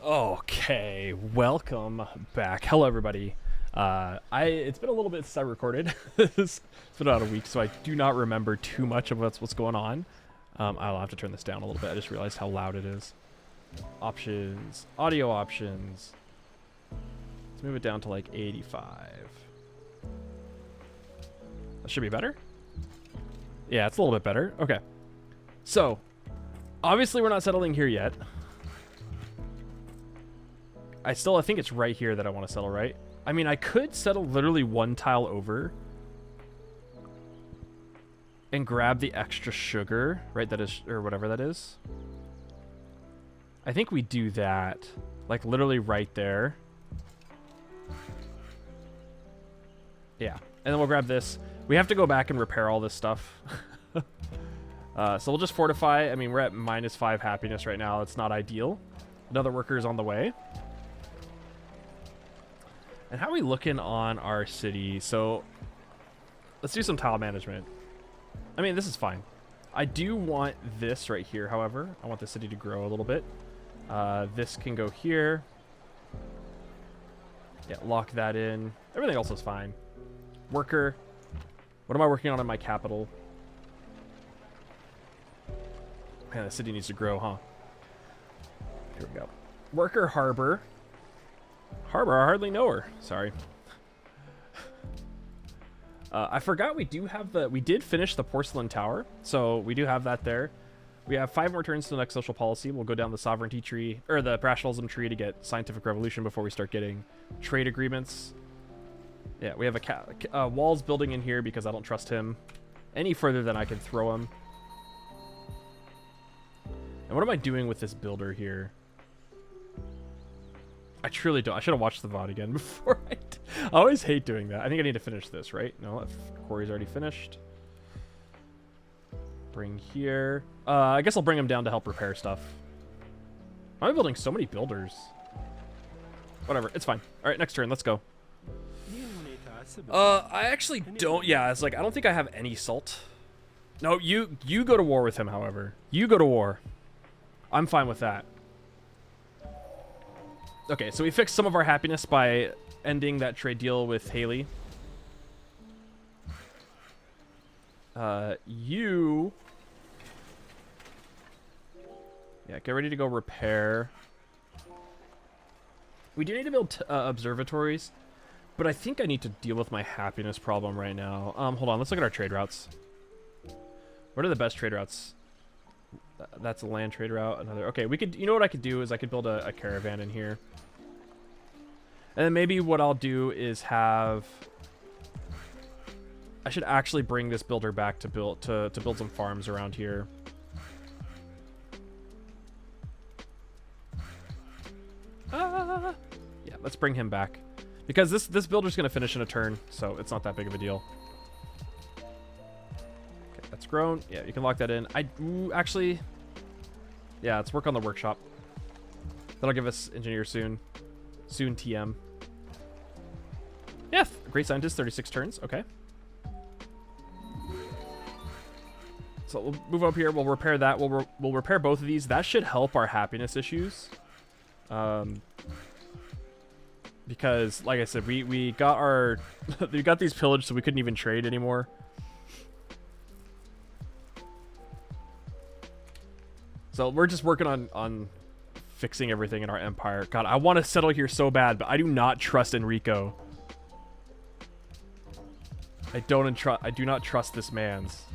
Okay, welcome back. Hello, everybody. It's been a little bit since I recorded. It's been about a week, so I do not remember too much of what's going on. I'll have to turn this down a little bit. I just realized how loud it is. Options, audio options. Let's move it down to like 85. That should be better. Yeah, it's a little bit better. Okay. So, obviously we're not settling here yet. I think it's right here that I want to settle, right? I mean, I could settle literally one tile over and grab the extra sugar, right? That is, or whatever that is. I think we do that, like literally right there. Yeah, and then we'll grab this. We have to go back and repair all this stuff. So we'll just fortify. I mean, we're at -5 happiness right now. It's not ideal. Another worker is on the way. And how are we looking on our city? So let's do some tile management. I mean, this is fine. I do want this right here, however. I want the city to grow a little bit. This can go here. Yeah, lock that in. Everything else is fine. Worker. What am I working on in my capital? Man, the city needs to grow, huh? Here we go. Worker harbor. Harbor, I hardly know her. Sorry. I forgot we did finish the porcelain tower, so we do have that there. We have 5 more turns to the next social policy. We'll go down the sovereignty tree, or the rationalism tree, to get scientific revolution before we start getting trade agreements. Yeah, we have a walls building in here because I don't trust him any further than I can throw him. And what am I doing with this builder here? I truly don't. I should have watched the VOD again before I always hate doing that. I think I need to finish this, right? No, Corey's already finished. Bring here. I guess I'll bring him down to help repair stuff. I'm building so many builders. Whatever, it's fine. All right, next turn, let's go. I actually don't. Yeah, it's like I don't think I have any salt. No, you go to war with him. However, you go to war. I'm fine with that. Okay, so we fixed some of our happiness by ending that trade deal with Haley. You... Yeah, get ready to go repair. We do need to build observatories, but I think I need to deal with my happiness problem right now. Hold on, let's look at our trade routes. What are the best trade routes? That's a land trade route. Another. Okay, we could. You know what I could do is I could build a caravan in here, and then maybe what I'll do is have. I should actually bring this builder back to build some farms around here. Yeah, let's bring him back because this builder's gonna finish in a turn, so it's not that big of a deal. That's grown. Yeah, you can lock that in. Actually, yeah, let's work on the workshop. That'll give us engineer soon. Soon TM. Yeah, great scientist, 36 turns. Okay. So we'll move up here. We'll repair that. We'll repair both of these. That should help our happiness issues. Because, like I said, we got our we got these pillaged, so we couldn't even trade anymore. So we're just working on fixing everything in our empire. God, I want to settle here so bad, but I do not trust Enrico. I do not trust this man's.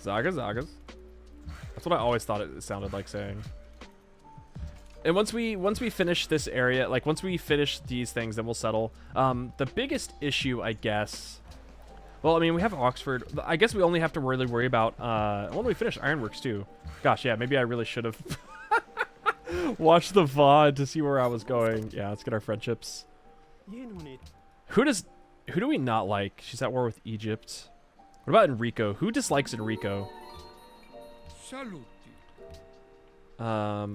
Zagas. That's what I always thought it sounded like saying. And once we finish this area, like once we finish these things, then we'll settle. The biggest issue, I guess. Well, I mean, we have Oxford. I guess we only have to really worry about... when we finish Ironworks, too. Gosh, yeah, maybe I really should have watched the VOD to see where I was going. Yeah, let's get our friendships. Who do we not like? She's at war with Egypt. What about Enrico? Who dislikes Enrico? I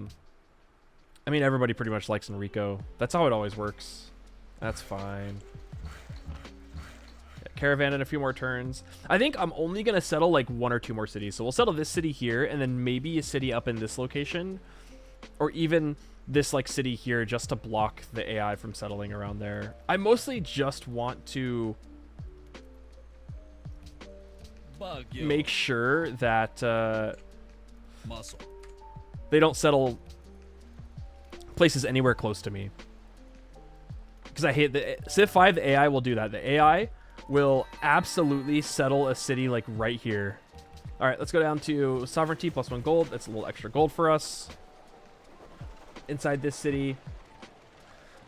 mean, everybody pretty much likes Enrico. That's how it always works. That's fine. Caravan in a few more turns. I think I'm only going to settle like 1 or 2 more cities. So we'll settle this city here and then maybe a city up in this location. or even this like city here just to block the AI from settling around there. I mostly just want to make sure that they don't settle places anywhere close to me. Because I hate the Civ 5, the AI will do that. The AI will absolutely settle a city like right here. All right, let's go down to sovereignty plus 1 gold. That's a little extra gold for us. Inside this city.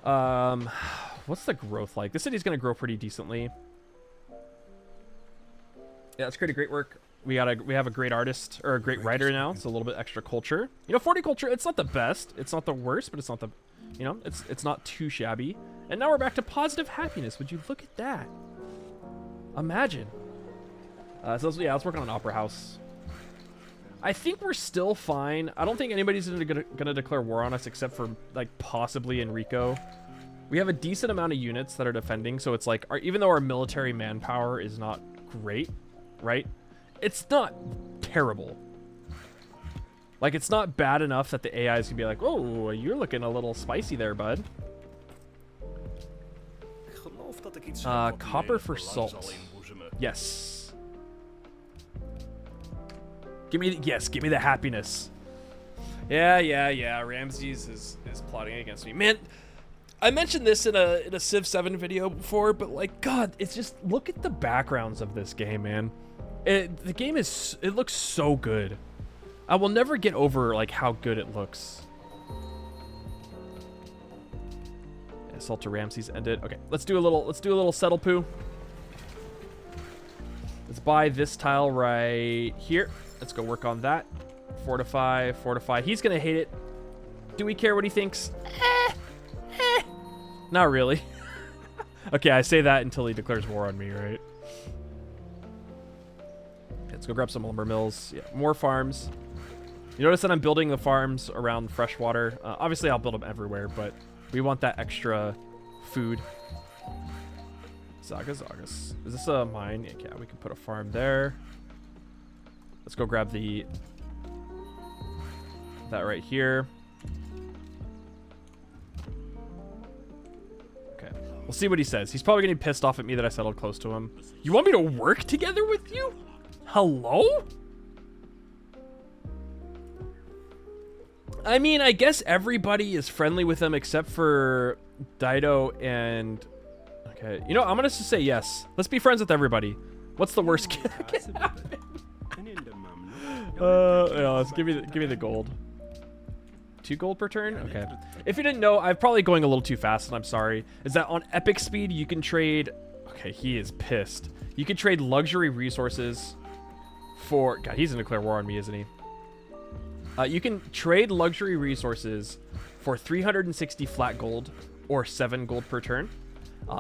What's the growth like? This city's going to grow pretty decently. Yeah, let's create a great work. We have a great artist or a great writer now. So a little bit extra culture. You know, 40 culture, it's not the best. It's not the worst, but it's not the, you know, it's not too shabby. And now we're back to positive happiness. Would you look at that? Imagine. So yeah, let's work on an opera house. I think we're still fine. I don't think anybody's gonna declare war on us except for like possibly Enrico. We have a decent amount of units that are defending, so it's like even though our military manpower is not great, right? It's not terrible. Like it's not bad enough that the AIs can be like, "Oh, you're looking a little spicy there, bud." Copper for salt. Yes. Give me the happiness. Yeah. Ramses is plotting against me. Man, I mentioned this in a Civ 7 video before, but like, God, it's just look at the backgrounds of this game, man. The game it looks so good. I will never get over like how good it looks. Assault to Ramses ended. Okay, let's do a little settle poo. Let's buy this tile right here. Let's go work on that. Fortify. He's gonna hate it. Do we care what he thinks? Not really. Okay, I say that until he declares war on me, right? Let's go grab some lumber mills. Yeah, more farms. You notice that I'm building the farms around freshwater. Obviously, I'll build them everywhere, but we want that extra food. Zagas. Is this a mine? Yeah, we can put a farm there. Let's go grab that right here. Okay, we'll see what he says. He's probably getting pissed off at me that I settled close to him. You want me to work together with you? Hello? I mean, I guess everybody is friendly with him except for Dido and... Okay, you know, I'm gonna just say yes. Let's be friends with everybody. What's the worst can happen? Yeah, let's give me the gold. 2 gold per turn? Okay. If you didn't know, I'm probably going a little too fast, and I'm sorry. Is that on epic speed, you can trade... Okay, he is pissed. You can trade luxury resources for... God, he's gonna declare war on me, isn't he? You can trade luxury resources for 360 flat gold or 7 gold per turn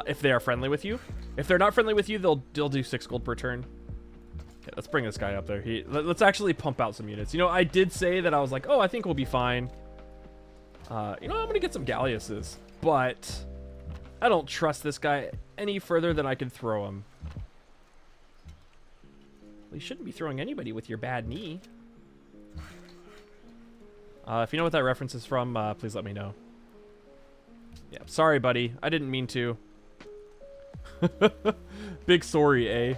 if they are friendly with you. If they're not friendly with you, they'll do 6 gold per turn. Okay, let's bring this guy up there. Let's actually pump out some units. You know, I did say that I was like, oh, I think we'll be fine. You know, I'm going to get some galleasses, but I don't trust this guy any further than I can throw him. Well, you shouldn't be throwing anybody with your bad knee. If you know what that reference is from, please let me know. Yeah, sorry, buddy. I didn't mean to. Big sorry, eh?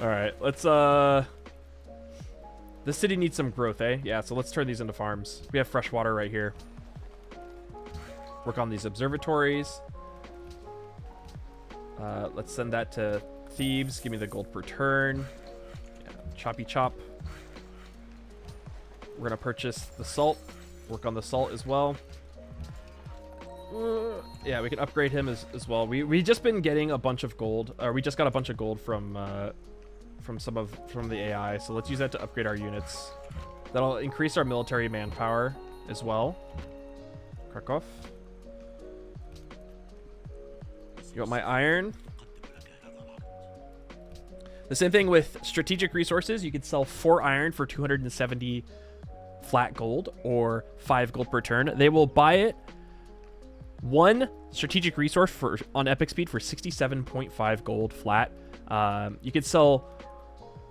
Alright, let's, the city needs some growth, eh? Yeah, so let's turn these into farms. We have fresh water right here. Work on these observatories. Let's send that to Thebes. Give me the gold per turn. Yeah, choppy chop. We're gonna purchase the salt. Work on the salt as well. Yeah, we can upgrade him as well. We just been getting a bunch of gold, or we just got a bunch of gold from the AI. So let's use that to upgrade our units. That'll increase our military manpower as well. Krakow. You want my iron? The same thing with strategic resources. You could sell 4 iron for 270 flat gold or 5 gold per turn. They will buy it 1 strategic resource on epic speed for 67.5 gold flat. You could sell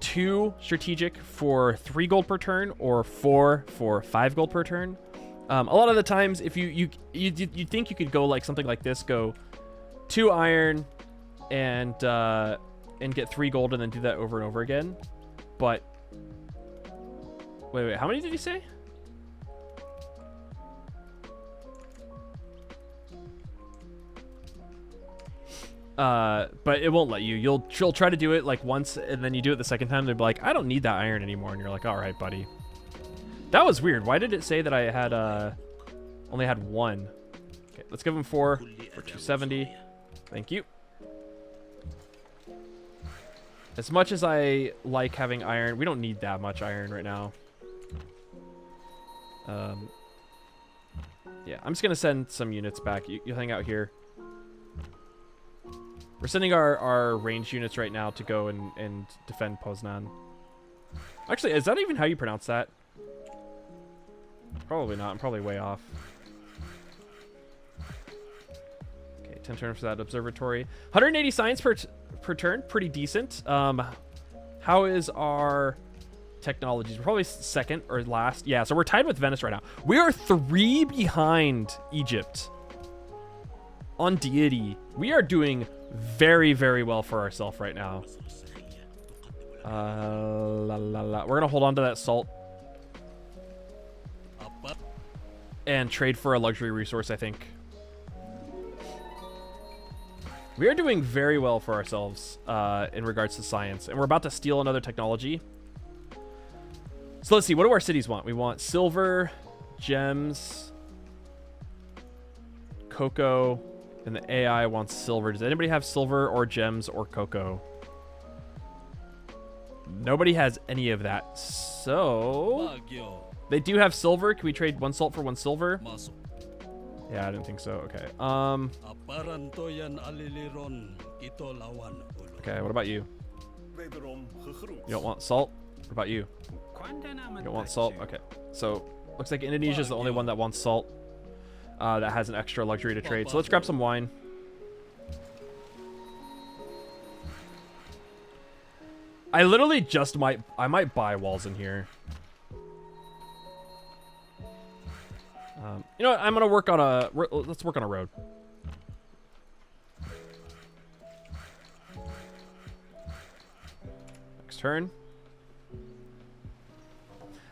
2 strategic for 3 gold per turn or 4 for 5 gold per turn. A lot of the times, if you think you could go like something like this, go 2 iron and get 3 gold and then do that over and over again. But wait, how many did you say? But it won't let you. She'll try to do it like once, and then you do it the second time. They'll be like, I don't need that iron anymore, and you're like, all right, buddy. That was weird. Why did it say that I had only had 1? Okay, let's give him 4 for 270. Thank you. As much as I like having iron, we don't need that much iron right now. Yeah, I'm just gonna send some units back. You hang out here. We're sending our ranged units right now to go and defend Poznan. Actually, is that even how you pronounce that? Probably not. I'm probably way off. Okay, 10 turns for that observatory. 180 science per turn. Pretty decent. How is our technologies? We're probably second or last. Yeah, so we're tied with Venice right now. We are 3 behind Egypt on deity. We are doing very, very well for ourselves right now. We're gonna hold on to that salt and trade for a luxury resource, I think. We are doing very well for ourselves in regards to science, and we're about to steal another technology. So let's see, what do our cities want? We want silver, gems, cocoa, and the AI wants silver. Does anybody have silver or gems or cocoa? Nobody has any of that. So they do have silver. Can we trade 1 salt for 1 silver? Yeah, I didn't think so. Okay. Okay, what about you? You don't want salt? What about you? You don't want salt? Okay. So looks like Indonesia is the only one that wants salt. That has an extra luxury to trade. So let's grab some wine. I literally just might buy walls in here. You know what? I'm gonna work on let's work on a road. Next turn.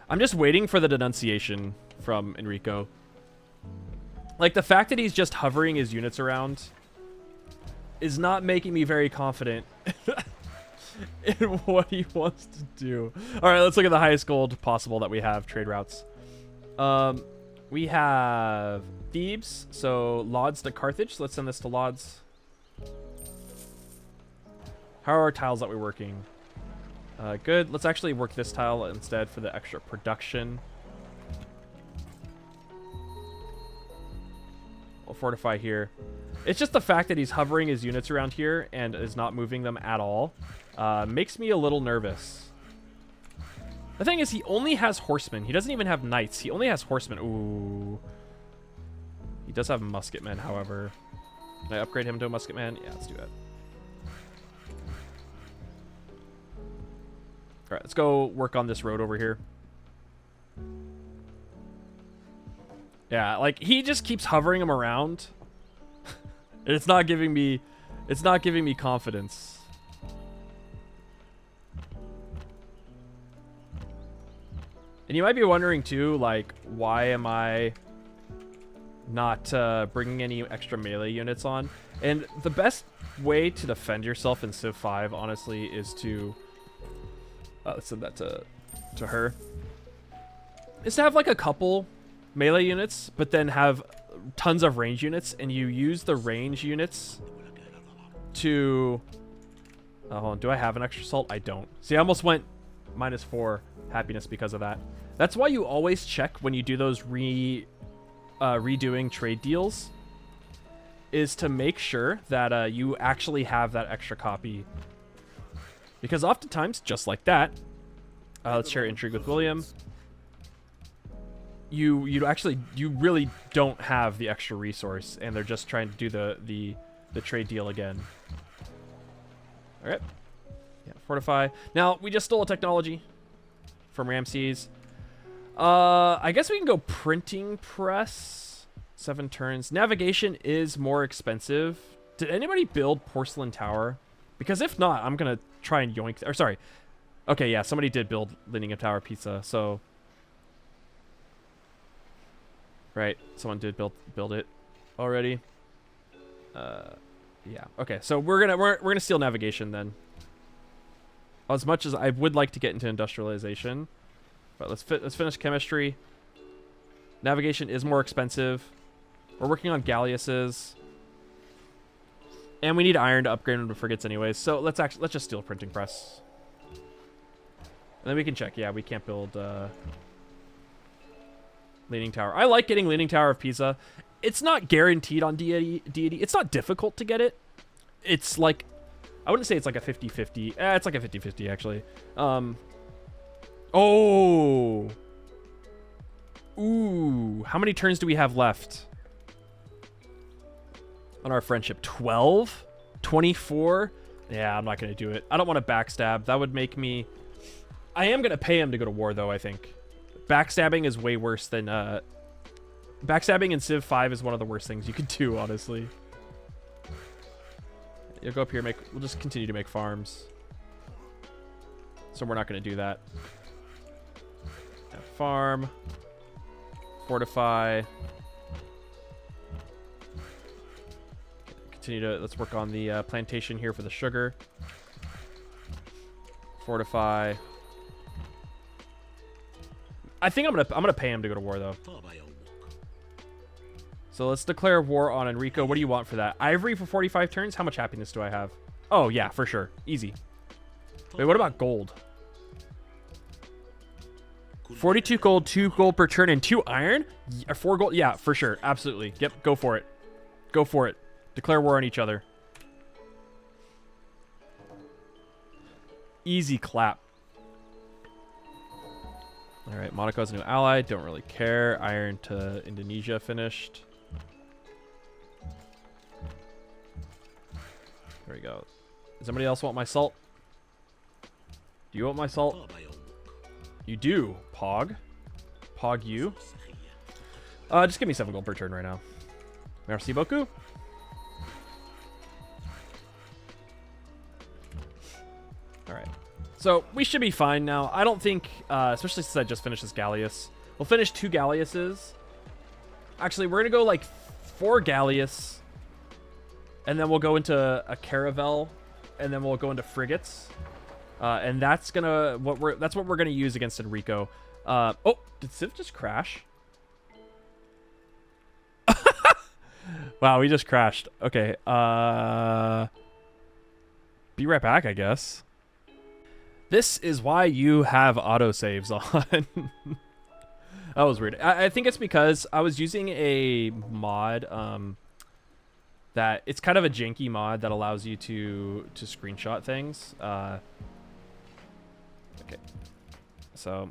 I'm just waiting for the denunciation from Enrico. Like, the fact that he's just hovering his units around is not making me very confident in what he wants to do. All right, let's look at the highest gold possible that we have. Trade routes. We have Thebes, so Lodz to Carthage. So let's send this to Lodz. How are our tiles that we're working? Good. Let's actually work this tile instead for the extra production. We'll fortify here. It's just the fact that he's hovering his units around here and is not moving them at all. Makes me a little nervous. The thing is, he only has horsemen. He doesn't even have knights. He only has horsemen. Ooh. He does have musketmen, however. Can I upgrade him to a musketman? Yeah, let's do that. All right, let's go work on this road over here. Yeah, like, he just keeps hovering him around. It's not giving me confidence. And you might be wondering too, like, why am I not bringing any extra melee units on? And the best way to defend yourself in Civ 5, honestly, is to let's send that to her. Is to have like a couple melee units, but then have tons of range units, and you use the range units to hold on, do I have an extra salt? I don't. See, I almost went -4 happiness because of that. That's why you always check when you do those redoing trade deals, is to make sure that you actually have that extra copy, because oftentimes, just like that, let's share intrigue with William. You really don't have the extra resource, and they're just trying to do the trade deal again. All right. Yeah, Fortify. Now, we just stole a technology from Ramses. I guess we can go printing press. 7 turns. Navigation is more expensive. Did anybody build porcelain tower? Because if not, I'm going to try and yoink... Or sorry. Okay, yeah, somebody did build Linear Tower Pizza, so... Right, someone did build it already. Yeah. Okay, so we're gonna steal navigation then. As much as I would like to get into industrialization, but let's finish chemistry. Navigation is more expensive. We're working on galleasses, and we need iron to upgrade them to frigates anyways. So let's just steal printing press, and then we can check. Yeah, we can't build Leaning Tower. I like getting Leaning Tower of Pisa. It's not guaranteed on DEITY. It's not difficult to get it. It's like, I wouldn't say it's like a 50-50. It's like a 50-50 actually. Oh. Ooh. How many turns do we have left on our friendship? 12? 24? Yeah, I'm not going to do it. I don't want to backstab. That would make me... I am going to pay him to go to war though, I think. Backstabbing is way worse than... Backstabbing in Civ 5 is one of the worst things you can do, honestly. You'll go up here, we'll just continue to make farms. So we're not going to do that. Yeah, farm. Fortify. Continue to, let's work on the plantation here for the sugar. Fortify. I think I'm gonna pay him to go to war though. So let's declare war on Enrico. What do you want for that? Ivory for 45 turns? How much happiness do I have? Oh, yeah, for sure. Easy. Wait, what about gold? 42 gold, 2 gold per turn, and 2 iron? 4 gold? Yeah, for sure. Absolutely. Yep, go for it. Go for it. Declare war on each other. Easy clap. All right, Monaco's a new ally. Don't really care. Iron to Indonesia finished. There we go. Does somebody else want my salt? Do you want my salt? You do, Pog. Pog you. Just give me 7 gold per turn right now. Merci beaucoup. Alright. So, we should be fine now. I don't think, especially since I just finished this Galleus. We'll finish 2 Galleus's. Actually, we're going to go like 4 Galleus. And then we'll go into a Caravel. And then we'll go into frigates. And that's gonna that's what we're gonna use against Enrico. Oh, did Civ just crash? Wow, we just crashed. Okay. Be right back, I guess. This is why you have autosaves on. That was weird. I think it's because I was using a mod that it's kind of a janky mod that allows you to screenshot things. Okay. So,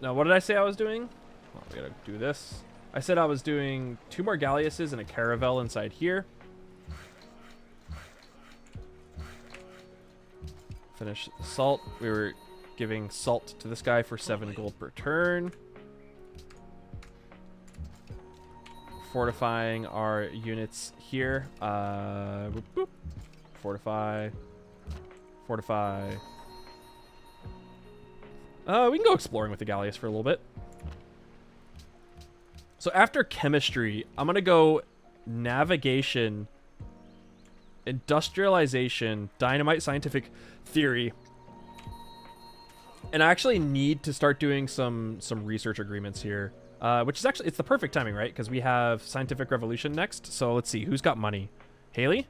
now what did I say I was doing? Well, we gotta do this. I said I was doing 2 more Galleus's and a Caravel inside here. Finish the salt. We were giving salt to this guy for 7 gold per turn. Fortifying our units here. Boop, boop. Fortify. Fortify. We can go exploring with the Galleus for a little bit. So after chemistry, I'm going to go navigation, industrialization, dynamite, scientific theory. And I actually need to start doing some research agreements here. Which is actually, it's the perfect timing, right? Because we have scientific revolution next. So let's see, who's got money? Haley?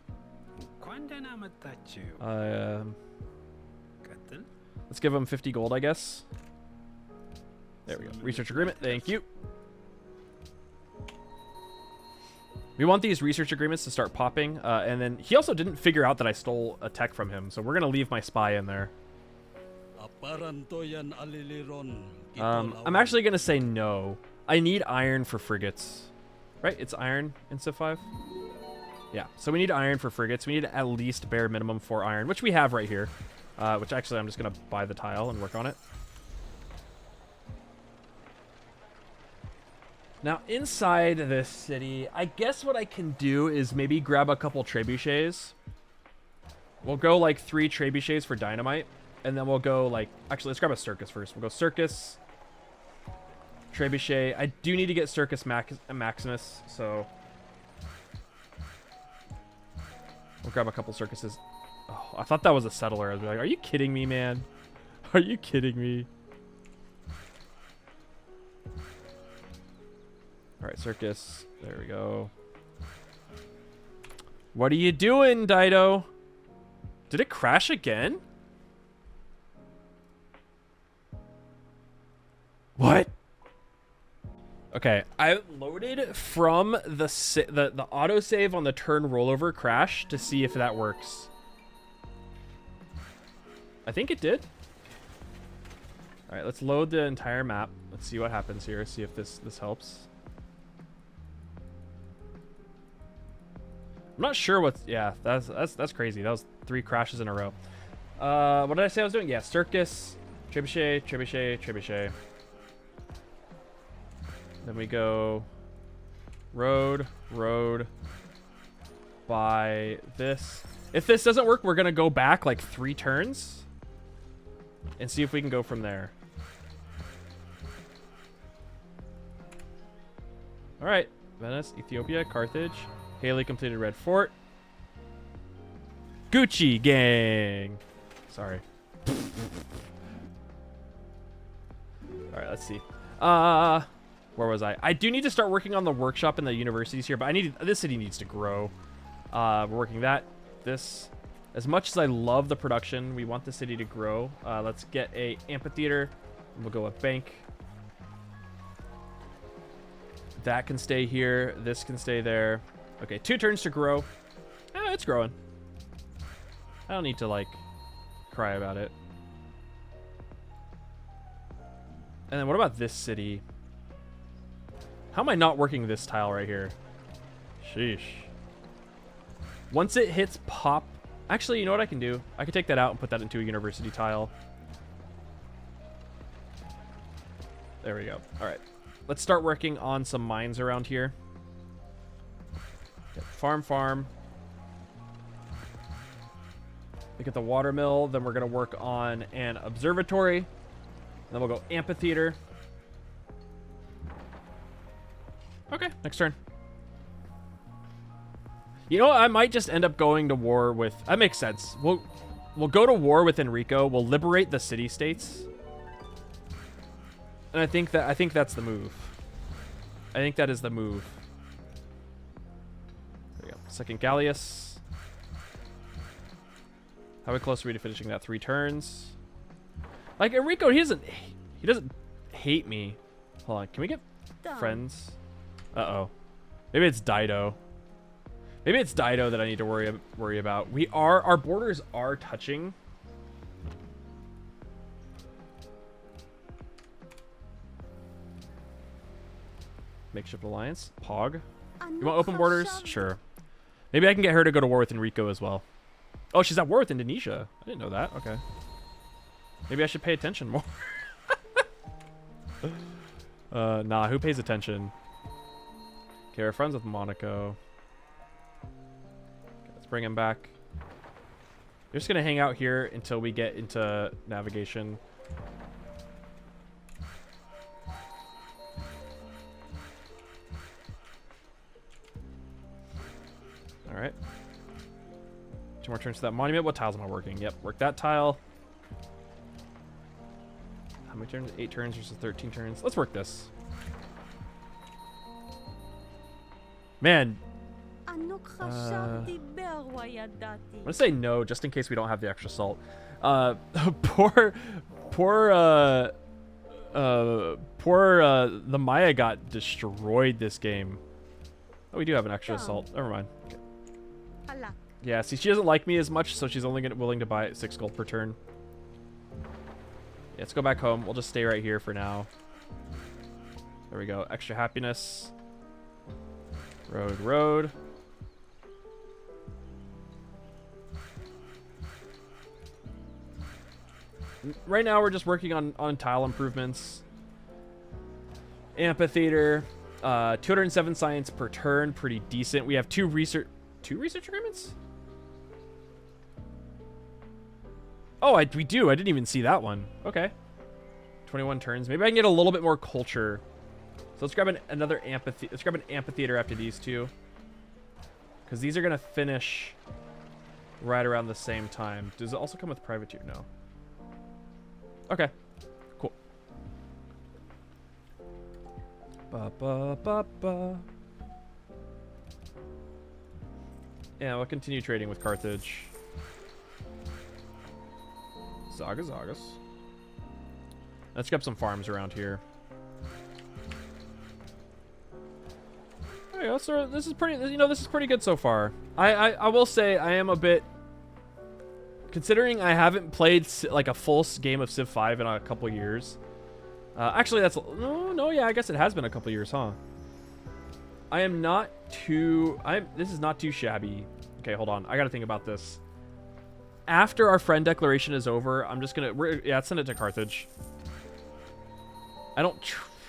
Let's give him 50 gold, I guess. There we go. Research agreement. Thank you. We want these research agreements to start popping. And then he also didn't figure out that I stole a tech from him. So we're going to leave my spy in there. I'm actually going to say no. I need iron for frigates. Right? It's iron in Civ 5? Yeah. So we need iron for frigates. We need at least bare minimum 4 iron, which we have right here. which actually I'm just going to buy the tile and work on it. Now, inside this city, I guess what I can do is maybe grab a couple trebuchets. We'll go like 3 trebuchets for dynamite, and then we'll go like... Actually, let's grab a circus first. We'll go circus, trebuchet. I do need to get circus maximus, so... We'll grab a couple circuses. Oh, I thought that was a settler. I was like, are you kidding me, man? Are you kidding me? Alright, circus. There we go. What are you doing, Dido? Did it crash again? What? Okay, I loaded from the autosave on the turn rollover crash to see if that works. I think it did. All right, let's load the entire map. Let's see what happens here. See if this helps. I'm not sure what's... Yeah, that's crazy. That was 3 crashes in a row. What did I say I was doing? Yeah, circus, trebuchet, trebuchet, trebuchet. Then we go road, road, by this. If this doesn't work, we're going to go back like 3 turns and see if we can go from there. All right. Venice, Ethiopia, Carthage. Haley completed Red Fort. Gucci gang. Sorry. All right, let's see. Where was I? I do need to start working on the workshop in the universities here, but this city needs to grow. We're working that. This, as much as I love the production, we want the city to grow. Let's get a amphitheater. We'll go a bank. That can stay here. This can stay there. Okay, 2 turns to grow. It's growing. I don't need to like cry about it. And then what about this city? How am I not working this tile right here? Sheesh. Once it hits pop... Actually, you know what I can do? I can take that out and put that into a university tile. There we go. All right. Let's start working on some mines around here. Get farm. We get the water mill. Then we're going to work on an observatory. And then we'll go amphitheater. Okay, next turn. You know what? I might just end up going to war with... That makes sense. We'll go to war with Enrico. We'll liberate the city-states. And I think that's the move. I think that is the move. There we go. Second Gallius. How close are we to finishing that? 3 turns. Like Enrico, he doesn't hate me. Hold on, can we get friends? Uh-oh. Maybe it's Dido. Maybe it's Dido that I need to worry about. Our borders are touching. Makeshift alliance. Pog. You want open borders? Sure. Maybe I can get her to go to war with Enrico as well. Oh, she's at war with Indonesia. I didn't know that. Okay. Maybe I should pay attention more. Nah, who pays attention? Okay, we're friends with Monaco. Okay, let's bring him back. We're just gonna hang out here until we get into navigation. All right. 2 more turns to that monument. What tiles am I working? Yep, work that tile. How many turns? 8 turns versus 13 turns. Let's work this. Man. I'm gonna say no, just in case we don't have the extra salt. Poor the Maya got destroyed this game. Oh, we do have an extra salt. Never mind. Okay. Yeah, see, she doesn't like me as much, so she's only willing to buy 6 gold per turn. Yeah, let's go back home. We'll just stay right here for now. There we go. Extra happiness. Road. right now we're just working on tile improvements. Amphitheater, 207 science per turn, pretty decent. We have two research agreements. Oh, we do. I didn't even see that one. Okay, 21 turns. Maybe I can get a little bit more culture. So let's grab another amphitheater. Let's grab an amphitheater after these two, because these are gonna finish right around the same time. Does it also come with privateer? No. Okay, cool. Yeah, we'll continue trading with Carthage. Zagas. Let's grab some farms around here. There you go. So this is pretty. You know, this is pretty good so far. I will say I am a bit. Considering I haven't played like a full game of Civ 5 in a couple years. Actually, that's no. Yeah, I guess it has been a couple years, huh? I am not too. This is not too shabby. Okay, hold on. I got to think about this. After our friend declaration is over, I'm just gonna. Yeah, send it to Carthage. I don't.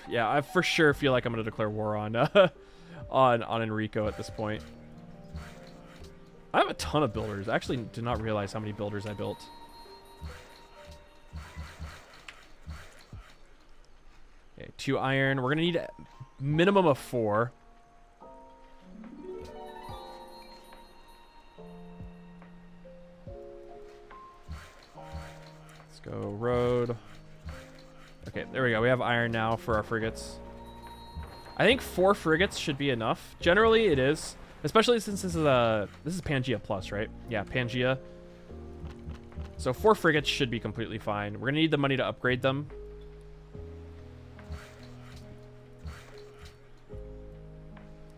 Yeah, I for sure feel like I'm gonna declare war on on Enrico at this point. I have a ton of builders. I actually did not realize how many builders I built. Okay, 2 iron. We're gonna need a minimum of 4. Let's go road. Okay, there we go. We have iron now for our frigates. I think 4 frigates should be enough. Generally, it is. Especially since this is Pangea Plus, right? Yeah, Pangea. So 4 frigates should be completely fine. We're gonna need the money to upgrade them.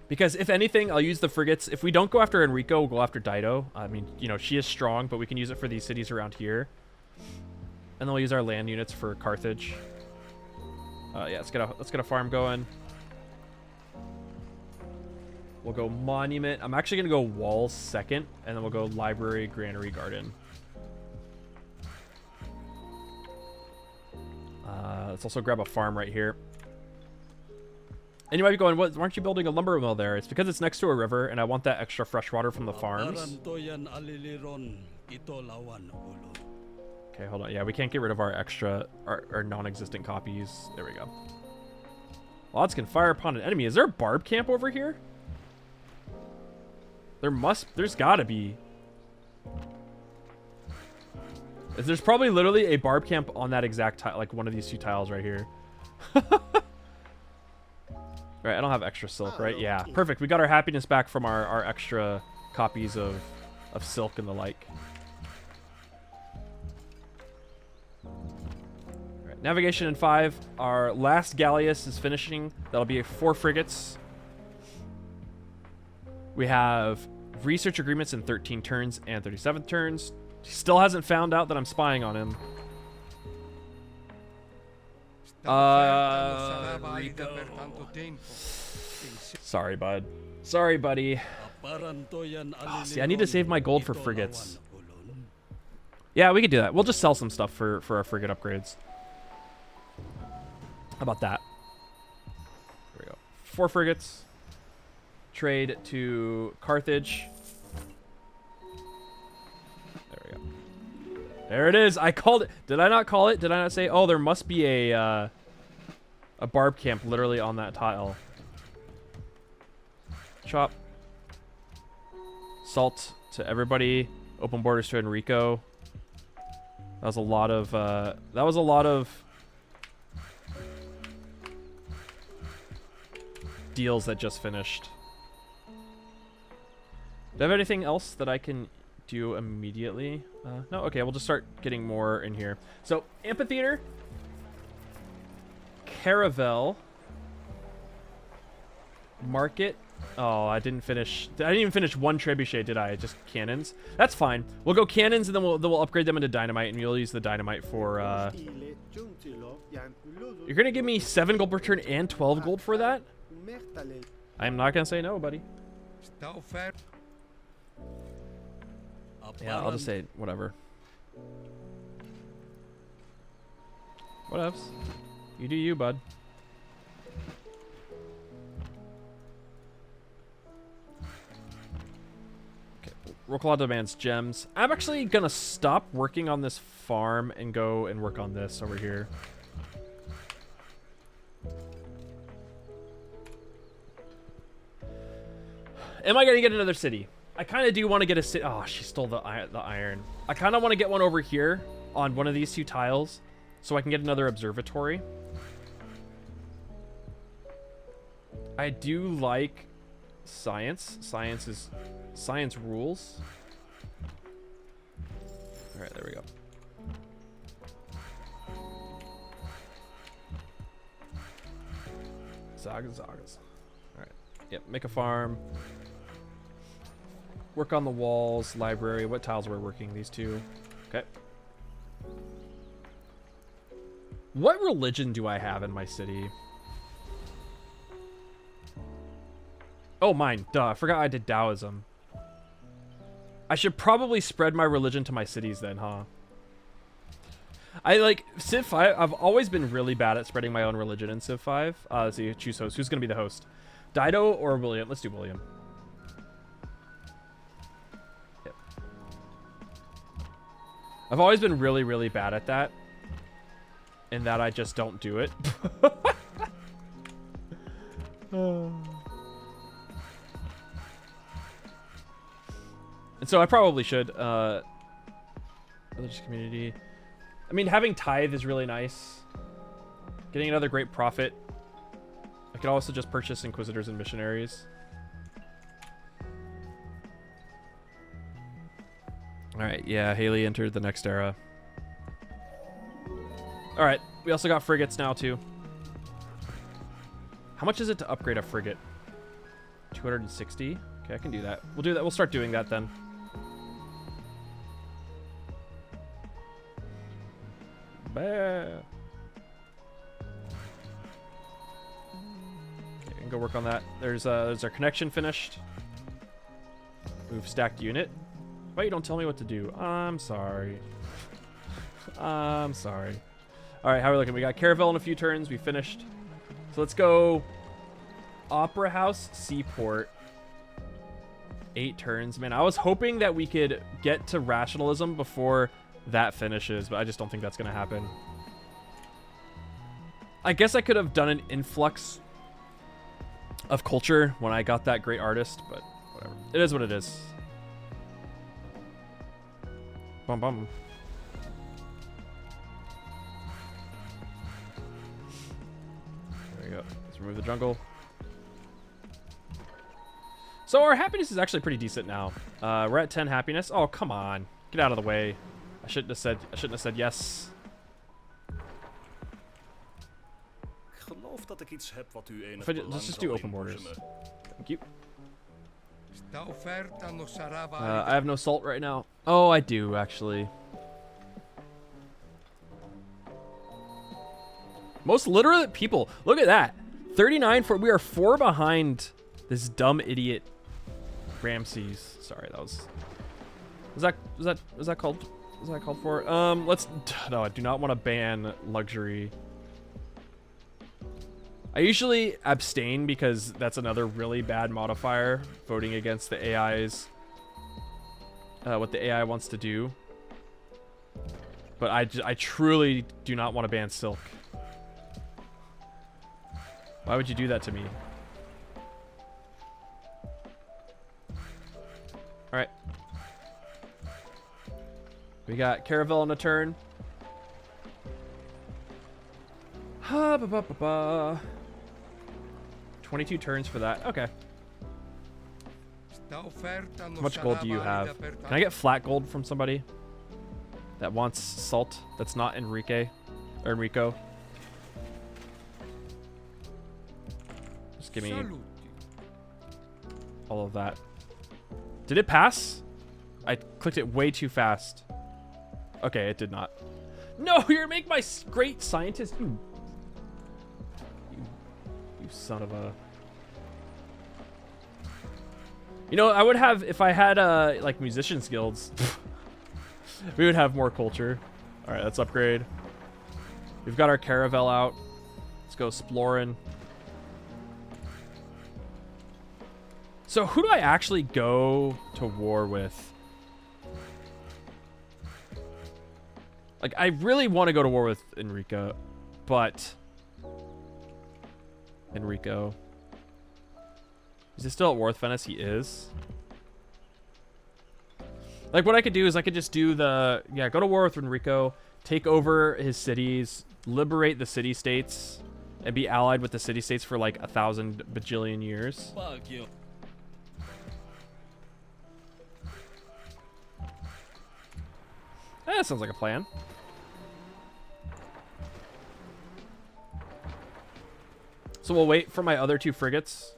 Because if anything, I'll use the frigates. If we don't go after Enrico, we'll go after DEITY. I mean, you know, she is strong, but we can use it for these cities around here. And then we'll use our land units for Carthage. Yeah, let's get a farm going. We'll go monument. I'm actually gonna go walls second, and then we'll go library, granary, garden. Let's also grab a farm right here. And you might be going, "What? Aren't you building a lumber mill there?" It's because it's next to a river, and I want that extra fresh water from the farms. Okay, hold on. Yeah, we can't get rid of our extra, our non-existent copies. There we go. Lots can fire upon an enemy. Is there a barb camp over here? There's gotta be. There's probably literally a barb camp on that exact tile, like one of these 2 tiles right here. Right, I don't have extra silk, right? Yeah, perfect. We got our happiness back from our extra copies of silk and the like. All right, navigation in 5. Our last galleass is finishing. That'll be 4 frigates. We have research agreements in 13 turns and 37 turns. He still hasn't found out that I'm spying on him. Sorry, bud. Sorry, buddy. See, I need to save my gold for frigates. Yeah, we could do that. We'll just sell some stuff for our frigate upgrades. How about that? There we go. 4 frigates. Trade to Carthage. There we go. There it is. I called it. Did I not call it? Did I not say, oh, there must be a barb camp literally on that tile? Chop. Salt to everybody. Open borders to Enrico. That was a lot of deals that just finished. Do I have anything else that I can do immediately? No? Okay, we'll just start getting more in here. So, amphitheater. Caravel. Market. Oh, I didn't even finish 1 trebuchet, did I? Just cannons. That's fine. We'll go cannons, and then we'll upgrade them into dynamite, and we'll use the dynamite for... You're going to give me 7 gold per turn and 12 gold for that? I'm not going to say no, buddy. Yeah, I'll just say whatever. Whatevs. You do you, bud. Roklaw demands gems. I'm actually gonna stop working on this farm and go and work on this over here. Am I gonna get another city? I kind of do want to get a city. Oh, she stole the iron. I kind of want to get one over here on one of these 2 tiles so I can get another observatory. I do like science. Science rules. All right, there we go. Zagas. All right. Yep, make a farm. Work on the walls, library. What tiles we're working? These 2. Okay. What religion do I have in my city? Oh, mine. Duh. I forgot I did Taoism. I should probably spread my religion to my cities then, huh? I like Civ 5. I've always been really bad at spreading my own religion in Civ 5. Let's see. Choose host. Who's going to be the host? Dido or William? Let's do William. Yep. I've always been really, really bad at that. In that I just don't do it. And so I probably should. Religious community. I mean, having tithe is really nice. Getting another great prophet. I could also just purchase inquisitors and missionaries. Alright, yeah, Haley entered the next era. Alright, we also got frigates now, too. How much is it to upgrade a frigate? 260? Okay, I can do that. We'll do that. We'll start doing that then. Bah. Okay, I can go work on that. There's our connection finished. Move stacked unit. Why you don't tell me what to do? I'm sorry. I'm sorry. All right, how are we looking? We got Caravel in a few turns. We finished. So let's go Opera House, Seaport. 8 turns. Man, I was hoping that we could get to rationalism before that finishes, but I just don't think that's going to happen. I guess I could have done an influx of culture when I got that great artist, but whatever. It is what it is. Bum bum. There we go. Let's remove the jungle. So our happiness is actually pretty decent now. We're at 10 happiness. Oh, come on. Get out of the way. I shouldn't have said yes. Let's just do open borders. Thank you. I have no salt right now. Oh, I do actually. Most literate people. Look at that. 39 for we are 4 behind this dumb idiot Ramses. Sorry, that was that called? Was that called for? Let's. No, I do not want to ban luxury. I usually abstain because that's another really bad modifier. Voting against the AI's. What the AI wants to do. But I truly do not want to ban silk. Why would you do that to me? Alright. We got Caravel in a turn. Ha ba ba ba ba. 22 turns for that. Okay. How much gold do you have? Can I get flat gold from somebody that wants salt? That's not Enrique or Enrico. Just give me all of that. Did it pass? I clicked it way too fast. Okay, it did not. No, you're making my great scientist. You son of a. You know, I would have if I had like musicians guilds. We would have more culture. All right, let's upgrade. We've got our caravel out. Let's go exploring. So who do I actually go to war with? Like, I really want to go to war with Enrico, but... Enrico. Is he still at war with Venice? He is. Like, what I could do is I could just do the... Yeah, go to war with Enrico, take over his cities, liberate the city-states, and be allied with the city-states for, like, 1,000 bajillion years. Fuck you. That sounds like a plan. So we'll wait for my other 2 frigates.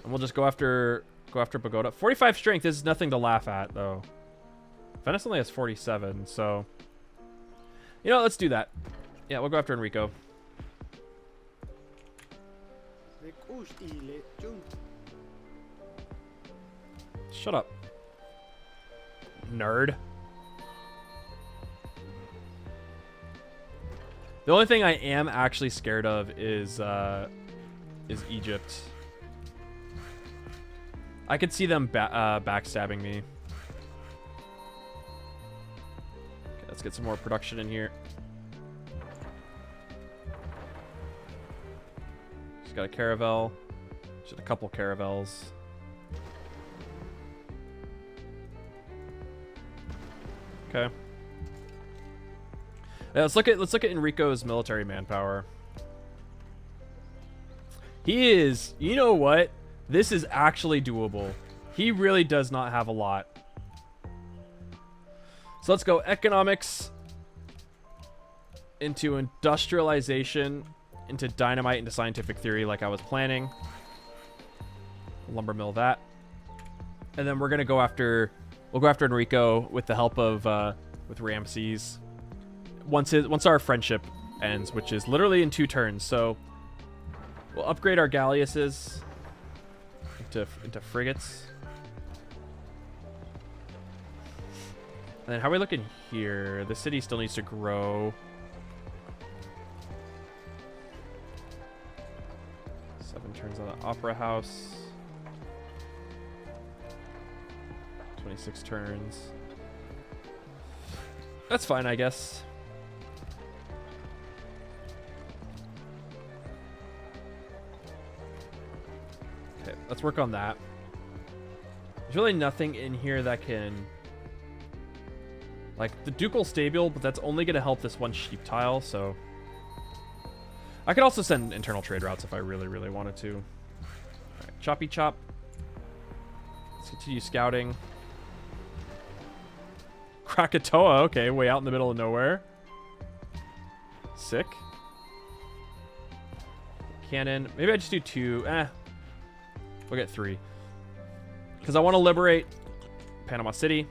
And we'll just go after Pagoda. 45 strength is nothing to laugh at, though. Venice only has 47, so... You know, let's do that. Yeah, we'll go after Enrico. Shut up. Nerd. The only thing I am actually scared of is Egypt. I could see them backstabbing me. Okay, let's get some more production in here. Just got a caravel. Just a couple caravels. Okay. Yeah, let's look at Enrico's military manpower. He is, you know what? This is actually doable. He really does not have a lot. So let's go economics into industrialization, into dynamite, into scientific theory like I was planning. Lumber mill that. And then we're going to go after, we'll go after Enrico with the help of, with Ramses. Once our friendship ends, which is literally in 2 turns. So we'll upgrade our galleasses into frigates. And then how are we looking here? The city still needs to grow. 7 turns on the Opera House. 26 turns. That's fine, I guess. Okay, let's work on that. There's really nothing in here that can... Like, the Ducal Stable, but that's only going to help this one sheep tile, so... I could also send internal trade routes if I really, really wanted to. Alright, choppy chop. Let's continue scouting. Krakatoa, okay, way out in the middle of nowhere. Sick. Cannon. Maybe I just do 2. We'll get 3. Because I want to liberate Panama City.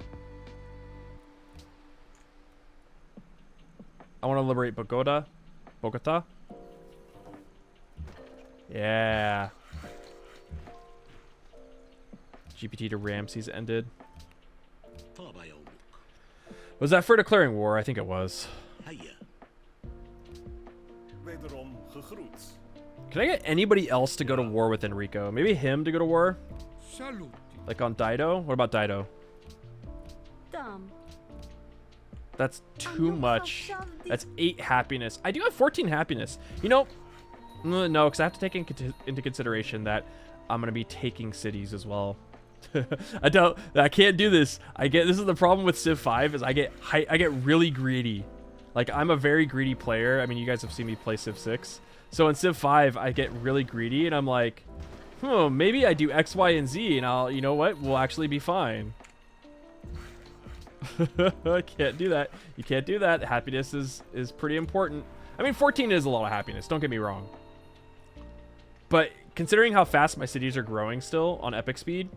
I want to liberate Bogota. Yeah. GPT to Ramses ended. Was that for declaring war? I think it was. Can I get anybody else to go to war with Enrico? Maybe him to go to war? Like on Dido? What about Dido? That's too much. That's 8 happiness. I do have 14 happiness. You know, no, because I have to take into consideration that I'm going to be taking cities as well. I can't do this. This is the problem with Civ 5 is I get really greedy. Like, I'm a very greedy player. I mean, you guys have seen me play Civ 6. So in Civ 5, I get really greedy and I'm like, maybe I do X, Y, and Z and you know what? We'll actually be fine. I can't do that. You can't do that. Happiness is pretty important. I mean, 14 is a lot of happiness. Don't get me wrong. But considering how fast my cities are growing still on epic speed,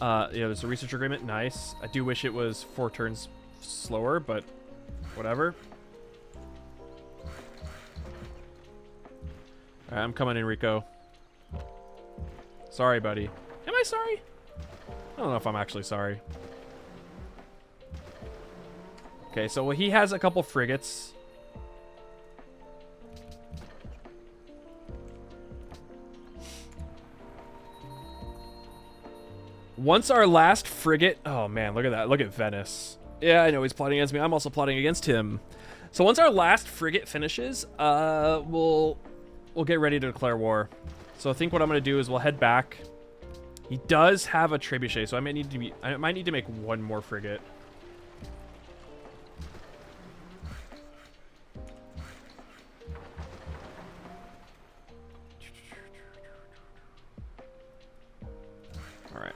yeah, there's a research agreement. Nice. I do wish it was 4 turns slower, but whatever. All right, I'm coming, Enrico. Sorry, buddy. Am I sorry? I don't know if I'm actually sorry. Okay, so he has a couple frigates. Once our last frigate... Oh, man, look at that. Look at Venice. Yeah, I know he's plotting against me. I'm also plotting against him. So once our last frigate finishes, we'll get ready to declare war. So I think what I'm going to do is we'll head back. He does have a trebuchet, so I might need to make one more frigate. All right.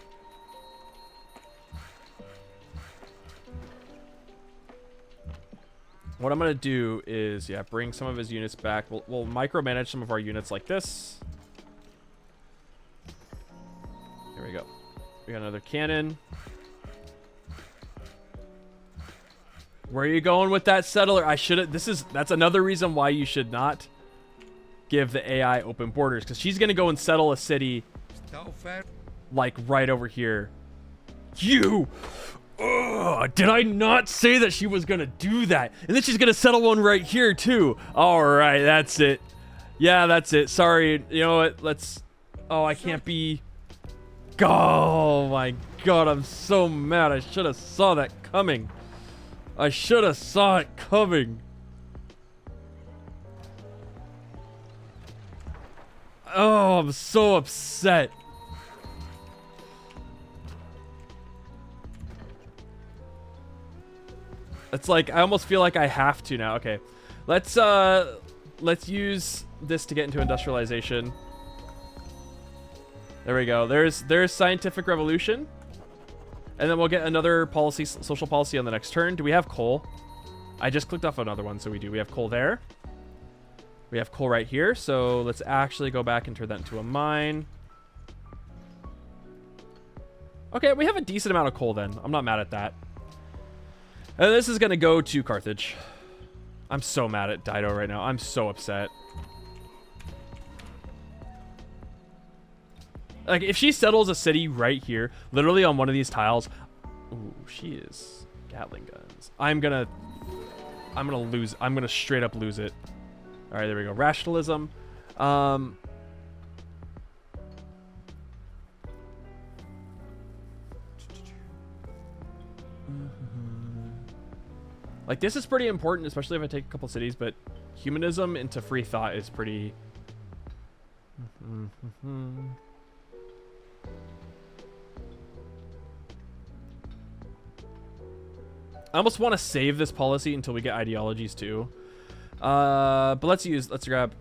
What I'm gonna do is, yeah, bring some of his units back. We'll micromanage some of our units like this. There we go. We got another cannon. Where are you going with that settler? I should have. That's another reason why you should not give the AI open borders, because she's gonna go and settle a city like right over here. You. Ugh, did I not say that she was gonna do that? And then she's gonna settle one right here too. All right, that's it. Yeah, that's it. Sorry. You know what? Let's. Oh, I can't be. Oh my god, I'm so mad. I should have saw that coming. I should have saw it coming. Oh, I'm so upset. It's like I almost feel like I have to now. Okay, let's use this to get into industrialization. There we go. There's scientific revolution, and then we'll get another policy, social policy on the next turn. Do we have coal? I just clicked off another one, so we do. We have coal there. We have coal right here. So let's actually go back and turn that into a mine. Okay, we have a decent amount of coal then. I'm not mad at that. And this is going to go to Carthage. I'm so mad at Dido right now. I'm so upset. Like, if she settles a city right here, literally on one of these tiles. Ooh, she is Gatling guns. I'm gonna lose. I'm gonna straight up lose it. All right, there we go. Rationalism. Like, this is pretty important, especially if I take a couple cities, but humanism into free thought is pretty... I almost want to save this policy until we get ideologies too. But let's grab...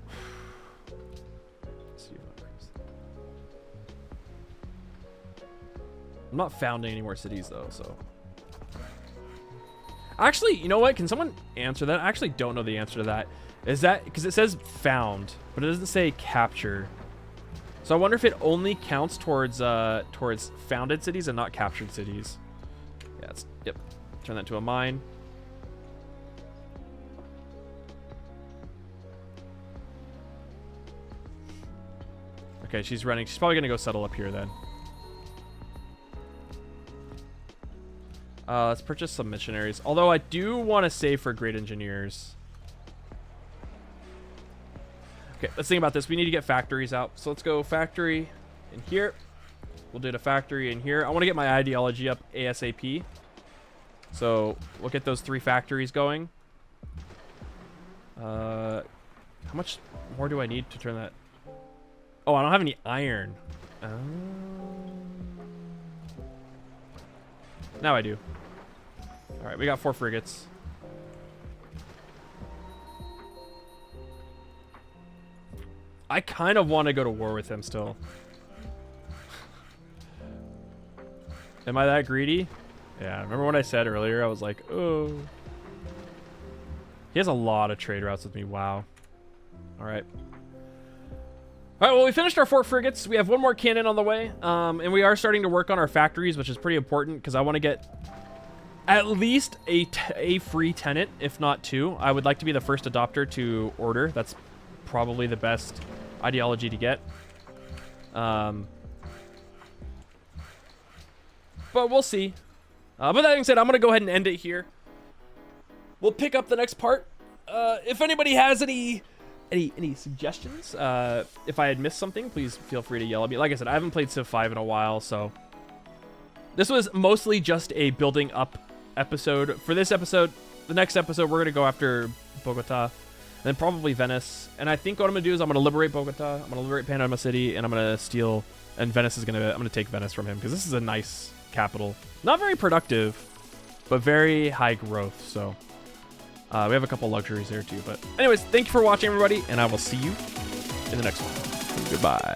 I'm not founding any more cities though, so... Actually, you know what? Can someone answer that? I actually don't know the answer to that. Is that because it says found, but it doesn't say capture. So I wonder if it only counts towards founded cities and not captured cities. Yeah, yep. Turn that to a mine. Okay, she's running. She's probably gonna go settle up here then. Let's purchase some missionaries. Although I do want to save for great engineers. Okay, let's think about this. We need to get factories out. So let's go factory in here. We'll do the factory in here. I want to get my ideology up ASAP. So we'll get those 3 factories going. How much more do I need to turn that? Oh, I don't have any iron. Now I do. All right, we got 4 frigates. I kind of want to go to war with him still. Am I that greedy? Yeah, remember what I said earlier? I was like, oh. He has a lot of trade routes with me. Wow. All right. All right, well, we finished our 4 frigates. We have 1 more cannon on the way. And we are starting to work on our factories, which is pretty important because I want to get at least a free tenant, if not 2. I would like to be the first adopter to order. That's probably the best ideology to get. But we'll see. But that being said, I'm going to go ahead and end it here. we'll pick up the next part. If anybody has any suggestions, if I had missed something, please feel free to yell at me. Like I said, I haven't played Civ 5 in a while, so this was mostly just a building up episode. For this episode, the next episode, we're going to go after Bogota, then probably Venice. And I think what I'm going to do is I'm going to liberate Bogota, I'm going to liberate Panama City, and I'm going to steal, and Venice is going to, I'm going to take Venice from him, because this is a nice capital. Not very productive, but very high growth, so we have a couple luxuries there too. But anyways, thank you for watching, everybody, and I will see you in the next one. Goodbye.